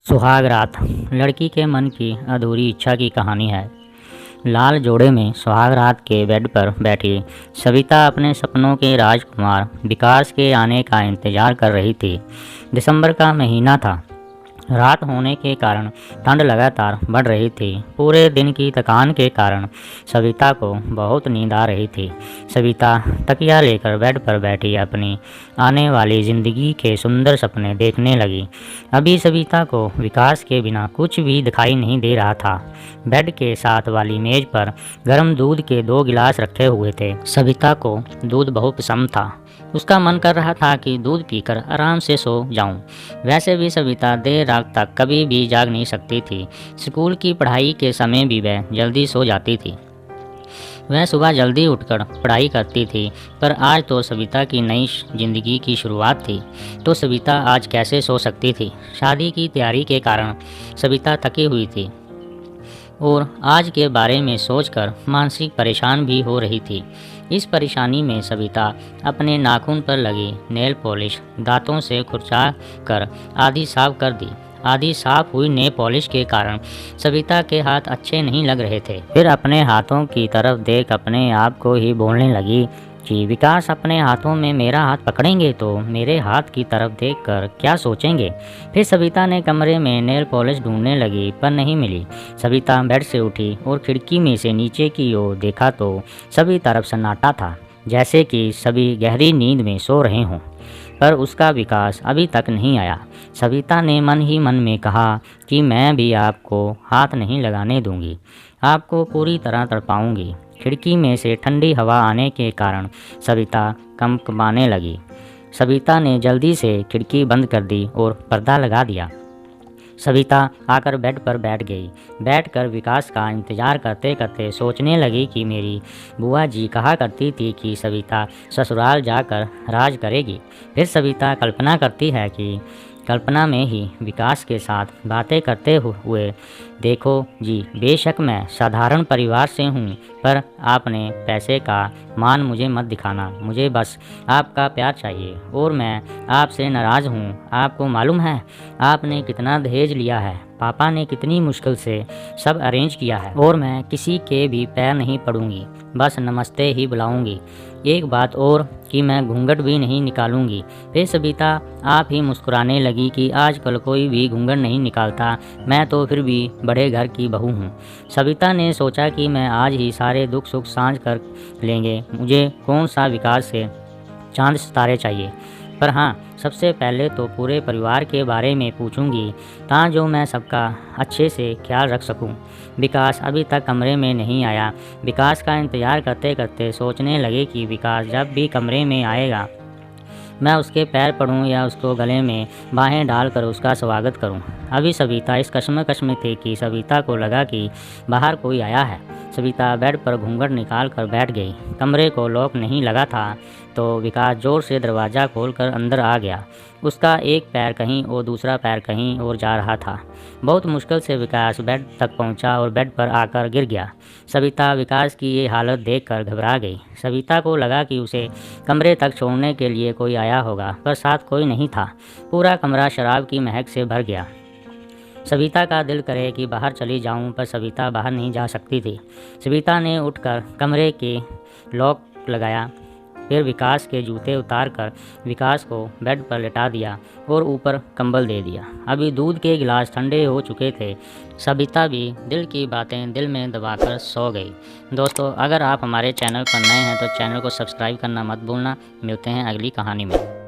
सुहाग रात लड़की के मन की अधूरी इच्छा की कहानी है। लाल जोड़े में सुहाग रात के बेड पर बैठी सविता अपने सपनों के राजकुमार विकास के आने का इंतजार कर रही थी। दिसंबर का महीना था। रात होने के कारण ठंड लगातार बढ़ रही थी। पूरे दिन की थकान के कारण सविता को बहुत नींद आ रही थी। सविता तकिया लेकर बेड पर बैठी अपनी आने वाली ज़िंदगी के सुंदर सपने देखने लगी। अभी सविता को विकास के बिना कुछ भी दिखाई नहीं दे रहा था। बेड के साथ वाली मेज पर गर्म दूध के 2 गिलास रखे हुए थे। सविता को दूध बहुत पसंद था। उसका मन कर रहा था कि दूध पीकर आराम से सो जाऊं। वैसे भी सविता देर रात तक कभी भी जाग नहीं सकती थी। स्कूल की पढ़ाई के समय भी वह जल्दी सो जाती थी। वह सुबह जल्दी उठकर पढ़ाई करती थी, पर आज तो सविता की नई जिंदगी की शुरुआत थी, तो सविता आज कैसे सो सकती थी। शादी की तैयारी के कारण सविता थकी हुई थी और आज के बारे में सोचकर मानसिक परेशान भी हो रही थी। इस परेशानी में सविता अपने नाखून पर लगी नेल पॉलिश दांतों से खुरचा कर आधी साफ कर दी। आधी साफ हुई नेल पॉलिश के कारण सविता के हाथ अच्छे नहीं लग रहे थे। फिर अपने हाथों की तरफ देख अपने आप को ही बोलने लगी कि विकास अपने हाथों में मेरा हाथ पकड़ेंगे तो मेरे हाथ की तरफ देखकर क्या सोचेंगे। फिर सविता ने कमरे में नेल पॉलिश ढूंढने लगी, पर नहीं मिली। सविता बेड से उठी और खिड़की में से नीचे की ओर देखा तो सभी तरफ सन्नाटा था, जैसे कि सभी गहरी नींद में सो रहे हों, पर उसका विकास अभी तक नहीं आया। सविता ने मन ही मन में कहा कि मैं भी आपको हाथ नहीं लगाने दूंगी, आपको पूरी तरह तड़पाऊंगी। खिड़की में से ठंडी हवा आने के कारण सविता कंपकपाने लगी। सविता ने जल्दी से खिड़की बंद कर दी और पर्दा लगा दिया। सविता आकर बेड पर बैठ गई। बैठकर विकास का इंतजार करते करते सोचने लगी कि मेरी बुआ जी कहा करती थी कि सविता ससुराल जाकर राज करेगी। फिर सविता कल्पना करती है कि कल्पना में ही विकास के साथ बातें करते हुए, देखो जी, बेशक मैं साधारण परिवार से हूँ, पर आपने पैसे का मान मुझे मत दिखाना। मुझे बस आपका प्यार चाहिए और मैं आपसे नाराज़ हूँ। आपको मालूम है आपने कितना दहेज लिया है, पापा ने कितनी मुश्किल से सब अरेंज किया है, और मैं किसी के भी पैर नहीं पड़ूंगी, बस नमस्ते ही बुलाऊंगी। एक बात और कि मैं घूंघट भी नहीं निकालूंगी। फिर सविता आप ही मुस्कुराने लगी कि आजकल कोई भी घूंघट नहीं निकालता, मैं तो फिर भी बड़े घर की बहू हूँ। सविता ने सोचा कि मैं आज ही सारे दुख सुख साझ कर लेंगे। मुझे कौन सा विकास से चांद सितारे चाहिए, पर हाँ, सबसे पहले तो पूरे परिवार के बारे में पूछूंगी, ताकि जो मैं सबका अच्छे से ख्याल रख सकूं। विकास अभी तक कमरे में नहीं आया। विकास का इंतज़ार करते करते सोचने लगे कि विकास जब भी कमरे में आएगा मैं उसके पैर पड़ूं या उसको गले में बाहें डालकर उसका स्वागत करूं। अभी सविता इस कश्मकश में थी कि सविता को लगा कि बाहर कोई आया है। सविता बेड पर घूंघट निकाल कर बैठ गई। कमरे को लॉक नहीं लगा था, तो विकास जोर से दरवाज़ा खोलकर अंदर आ गया। उसका एक पैर कहीं और दूसरा पैर कहीं और जा रहा था। बहुत मुश्किल से विकास बेड तक पहुंचा और बेड पर आकर गिर गया। सविता विकास की ये हालत देखकर घबरा गई। सविता को लगा कि उसे कमरे तक छोड़ने के लिए कोई आया होगा, पर साथ कोई नहीं था। पूरा कमरा शराब की महक से भर गया। सविता का दिल करे कि बाहर चली जाऊं, पर सविता बाहर नहीं जा सकती थी। सविता ने उठकर कमरे के लॉक लगाया, फिर विकास के जूते उतारकर विकास को बेड पर लेटा दिया और ऊपर कंबल दे दिया। अभी दूध के गिलास ठंडे हो चुके थे। सविता भी दिल की बातें दिल में दबाकर सो गई। दोस्तों, अगर आप हमारे चैनल पर नए हैं तो चैनल को सब्सक्राइब करना मत भूलना। मिलते हैं अगली कहानी में।